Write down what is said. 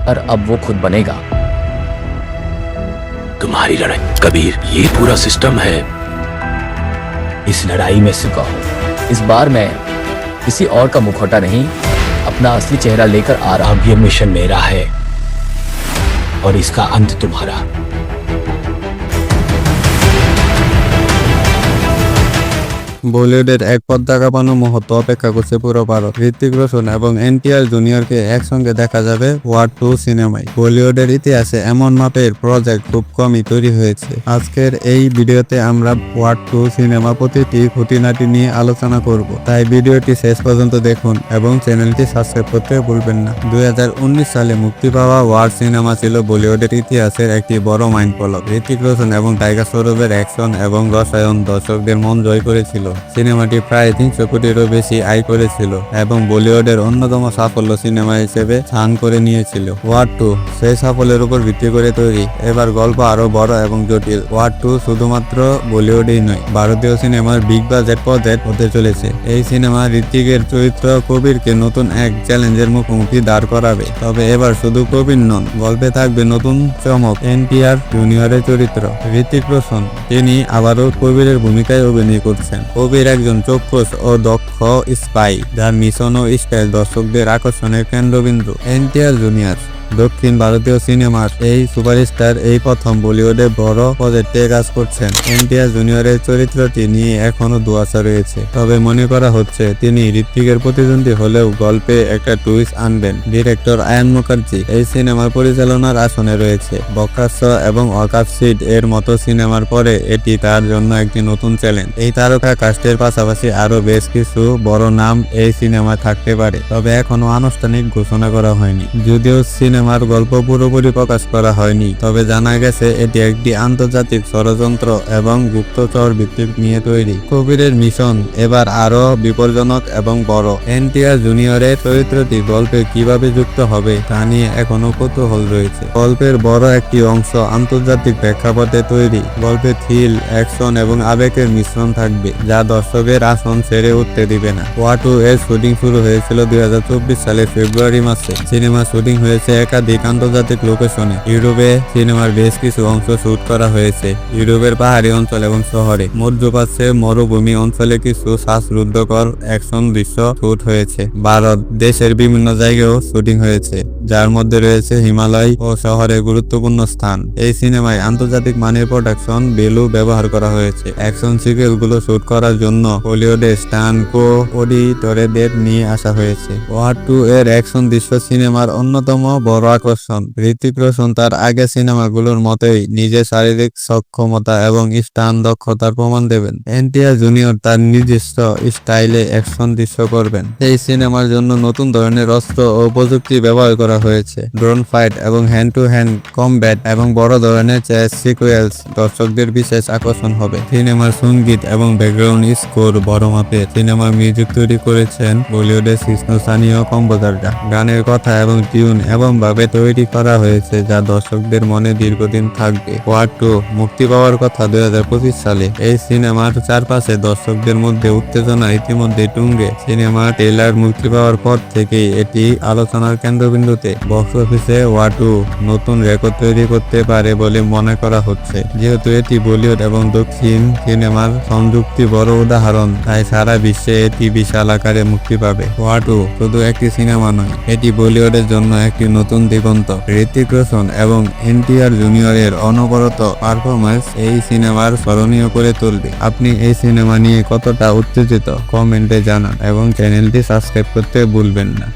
और अब वो खुद बनेगा। तुम्हारी लड़ाई कबीर, ये पूरा सिस्टम है। इस लड़ाई में से कहो, इस बार मैं किसी और का मुखौटा नहीं, अपना असली चेहरा लेकर आ रहा। अब ये मिशन मेरा है और इसका अंत तुम्हारा। বলিউডের এক পদ্মা কাঁপানো মুহূর্ত অপেক্ষা করছে পুরো ভারত। ঋত্বিক রোশন এবং এনটিআর জুনিয়রকে একসঙ্গে দেখা যাবে ওয়ার 2 সিনেমায়। বলিউডের ইতিহাসে এমন মাপের প্রজেক্ট খুব কমই তৈরি হয়েছে। আজকের এই ভিডিওতে আমরা ওয়ার 2 সিনেমা প্রতিটি খুঁটিনাটি নিয়ে আলোচনা করব, তাই ভিডিওটি শেষ পর্যন্ত দেখুন এবং চ্যানেলটি সাবস্ক্রাইব করতে ভুলবেন না। 2019 সালে মুক্তি পাওয়া ওয়ার সিনেমা ছিল বলিউডের ইতিহাসের একটি বড় মাইলফলক। ঋত্বিক রোশন এবং টাইগার শ্রফের অ্যাকশন এবং রসায়ন দর্শকদের মন জয় করেছিল। সিনেমাটি প্রায় 300 কোটিরও বেশি আয় করেছিল এবং বলিউডের অন্যতম সাফল্য সিনেমা হিসেবে স্থান করে নিয়েছিল। ওয়ার 2 সেই সাফল্যের উপর ভিত্তি করে তৈরি। এবার গল্প আরো বড় এবং জটিল। ওয়ার 2 শুধুমাত্র বলিউডেই নয়, ভারতীয় সিনেমার বিগ বাজেট প্রজেক্ট হতে চলেছে। এই সিনেমা ঋত্বিকের চরিত্র কবিরকে নতুন এক চ্যালেঞ্জের মুখোমুখি দাঁড় করাবে। তবে এবার শুধু কবির নন, গল্পে থাকবে নতুন চমক। এনটিআর জুনিয়রের চরিত্র ঋত্বিক রোশন, তিনি আবারও কবিরের ভূমিকায় অভিনয় করছেন। কবির একজন চক্ষুষ ও দক্ষ স্পাই, যার মিশন ও স্টাইল দর্শকদের আকর্ষণের কেন্দ্রবিন্দু। এনটিআর জুনিয়র, দক্ষিণ ভারতীয় সিনেমার এই সুপারস্টার এই প্রথম বলিউডে বড় প্রজেক্টে কাজ করছেন। এনটিআর জুনিয়রের চরিত্রটি নিয়ে এখনো দুয়াশা রয়েছে, তবে মনে করা হচ্ছে তিনি ঋত্বিকের প্রতিদ্বন্দ্বী হলেও গল্পে একটা টুইস্ট আনবেন। ডিরেক্টর আয়ান মুখার্জি এই সিনেমার পরিচালনার আসনে রয়েছে। বক্রাস্য এবং ওয়াকাফ সিড এর মতো সিনেমার পরে এটি তার জন্য একটি নতুন চ্যালেঞ্জ। এই তারকা কাস্টের পাশাপাশি আরো বেশ কিছু বড় নাম এই সিনেমায় থাকতে পারে, তবে এখনো আনুষ্ঠানিক ঘোষণা করা হয়নি। যদিও সিনেমার গল্প পুরোপুরি প্রকাশ করা হয়নি, তবে জানা গেছে এটি একটি আন্তর্জাতিক ষড়যন্ত্র এবং গুপ্তচর ভিত্তিক নিয়ে তৈরি। কবিরের মিশন এবার আরো বিপজ্জনক এবং বড়। এনটিআর জুনিয়রের চরিত্রটি গল্পে কিভাবে যুক্ত হবে তা নিয়ে এখনো কৌতূহল রয়েছে। গল্পের বড় একটি অংশ আন্তর্জাতিক প্রেক্ষাপটে তৈরি। গল্পে থ্রিল, অ্যাকশন এবং আবেগের মিশ্রণ থাকবে, যা দর্শকের আসন ছেড়ে উঠতে দিবে না। ওয়ার 2 এর শুটিং শুরু হয়েছিল 2024 সালের ফেব্রুয়ারি মাসে। সিনেমা শুটিং হয়েছে একাধিক আন্তর্জাতিক লোকেশনে। ইউরোপে সিনেমার বেশ কিছু অংশ শুট করা হয়েছে, ইউরোপের পাহাড়ি অঞ্চল এবং শহরে। মধ্যপ্রাচ্যে মরুভূমি অঞ্চলে কিছু শ্বাসরুদ্ধকর অ্যাকশন দৃশ্য শুট হয়েছে। ভারত দেশের বিভিন্ন জায়গায়ও শুটিং হয়েছে, যার মধ্যে রয়েছে হিমালয় ও শহরের গুরুত্বপূর্ণ স্থান। এই সিনেমায় আন্তর্জাতিক মানের প্রোডাকশন ভ্যালু ব্যবহার করা হয়েছে। অ্যাকশন সিকুয়েল গুলো শুট করার জন্য হলিউডের স্টান্ট কো-অডিটরদের নিয়ে আসা হয়েছে। ওয়ার 2 এর অ্যাকশন দৃশ্য সিনেমার অন্যতম বড় আকর্ষণ। ঋত্বিক রোশন তার আগের সিনেমাগুলোর মতোই নিজের শারীরিক সক্ষমতা এবং স্টান্ট দক্ষতার প্রমাণ দেবেন। এনটিআর জুনিয়র তার নিজস্ব স্টাইলে অ্যাকশন দৃশ্য করবেন। এই সিনেমার জন্য নতুন ধরনের অস্ত্র ও প্রযুক্তি ব্যবহার করা হয়েছে। ড্রোন ফাইট এবং হ্যান্ড টু হ্যান্ড কমব্যাট এবং বড় ধরনের চেস সিকুয়েন্স দর্শকদের বিশেষ আকর্ষণ হবে। সিনেমার সঙ্গীত এবং ব্যাকগ্রাউন্ড স্কোর বড় মাপের। সিনেমার মিউজিক তৈরি করেছেন বলিউডের শীর্ষস্থানীয় কম্পোজাররা। গানের কথা এবং টিউন এবং ভাবে তৈরি করা হয়েছে, যা দর্শকদের মনে দীর্ঘদিন থাকবে। ওয়ার 2 মুক্তি পাওয়ার কথা 2025 সালে। এই সিনেমার চারপাশে দর্শকদের মধ্যে উত্তেজনা ইতিমধ্যে তুঙ্গে। সিনেমা ট্রেলার মুক্তি পাওয়ার পর থেকেই এটি আলোচনার কেন্দ্রবিন্দুতে। বক্স অফিসে ওয়ার 2 নতুন রেকর্ড তৈরি করতে পারে বলে মনে করা হচ্ছে। যেহেতু এটি বলিউড এবং দক্ষিণ সিনেমার সংযুক্তি বড় উদাহরণ, তাই সারা বিশ্বে এটি বিশাল আকারে মুক্তি পাবে। ওয়ার 2 শুধু একটি সিনেমা নয়, এটি বলিউডের জন্য একটি নতুন দিগন্ত। ঋত্বিক রোশন এবং এনটিআর জুনিয়রের অনবরত পারফরম্যান্স এই সিনেমার স্মরণীয় করে তুলবে। আপনি এই সিনেমা নিয়ে কতটা উত্তেজিত কমেন্টে জানান এবং চ্যানেলটি সাবস্ক্রাইব করতে ভুলবেন না।